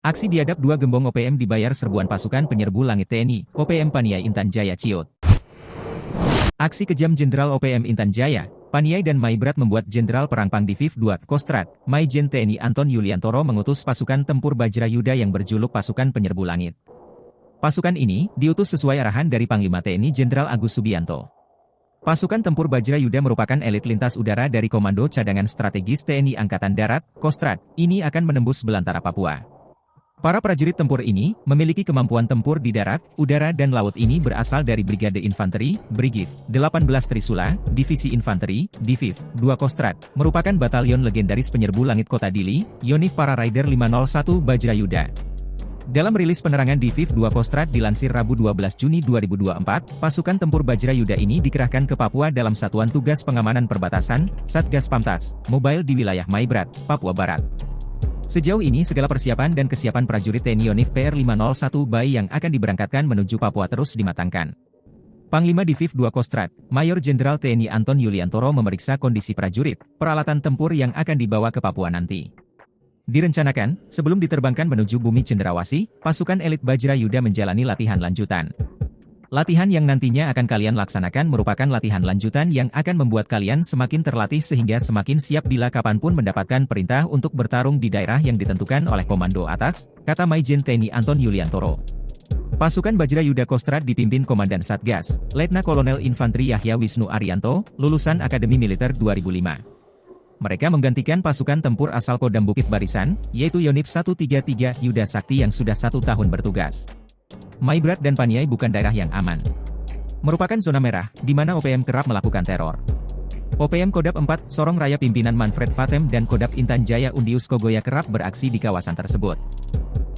Aksi biadab dua gembong OPM dibayar serbuan pasukan penyerbu langit TNI, OPM Paniai Intan Jaya Ciut. Aksi kejam Jenderal OPM Intan Jaya, Paniai dan Maibrat membuat Jenderal Perang Pangdiviv II Kostrad, Maijen TNI Anton Yuliantoro mengutus pasukan tempur Bajrayuda yang berjuluk Pasukan Penyerbu Langit. Pasukan ini diutus sesuai arahan dari Panglima TNI Jenderal Agus Subianto. Pasukan tempur Bajrayuda merupakan elit lintas udara dari Komando Cadangan Strategis TNI Angkatan Darat, Kostrad, ini akan menembus belantara Papua. Para prajurit tempur ini memiliki kemampuan tempur di darat, udara dan laut. Ini berasal dari Brigade Infanteri, Brigif, 18 Trisula, Divisi Infanteri, Diviv, 2 Kostrad, merupakan batalion legendaris penyerbu langit Kota Dili, Yonif Para Rider 501 Bajrayuda. Dalam rilis penerangan Diviv 2 Kostrad dilansir Rabu 12 Juni 2024, pasukan tempur Bajrayuda ini dikerahkan ke Papua dalam Satuan Tugas Pengamanan Perbatasan, Satgas Pamtas, Mobile di wilayah Maibrat, Papua Barat. Sejauh ini segala persiapan dan kesiapan prajurit TNI Yonif PR501 BAI yang akan diberangkatkan menuju Papua terus dimatangkan. Panglima Diviv 2 Kostrad, Mayor Jenderal TNI Anton Yuliantoro memeriksa kondisi prajurit, peralatan tempur yang akan dibawa ke Papua nanti. Direncanakan, sebelum diterbangkan menuju bumi Cenderawasih, pasukan elit Bajrayuda menjalani latihan lanjutan. Latihan yang nantinya akan kalian laksanakan merupakan latihan lanjutan yang akan membuat kalian semakin terlatih sehingga semakin siap bila kapanpun mendapatkan perintah untuk bertarung di daerah yang ditentukan oleh komando atas, kata Maijen TNI Anton Yuliantoro. Pasukan Bajrayuda Kostrad dipimpin Komandan Satgas, Letna Kolonel Infanteri Yahya Wisnu Arianto, lulusan Akademi Militer 2005. Mereka menggantikan pasukan tempur asal Kodam Bukit Barisan, yaitu Yonif 133 Yuda Sakti yang sudah 1 tahun bertugas. Maibrat dan Paniai bukan daerah yang aman. Merupakan zona merah, di mana OPM kerap melakukan teror. OPM Kodam 4, Sorong Raya pimpinan Manfred Vatem dan Kodam Intan Jaya Undius Kogoya kerap beraksi di kawasan tersebut.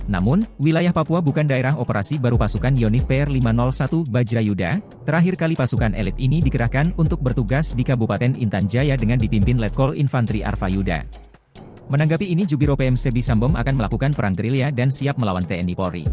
Namun, wilayah Papua bukan daerah operasi baru pasukan Yonif PR501 Bajrayuda. Terakhir kali pasukan elit ini dikerahkan untuk bertugas di Kabupaten Intan Jaya dengan dipimpin Letkol Infanteri Arfayuda. Menanggapi ini Jubir OPM Sebi Sambom akan melakukan perang gerilya dan siap melawan TNI Polri.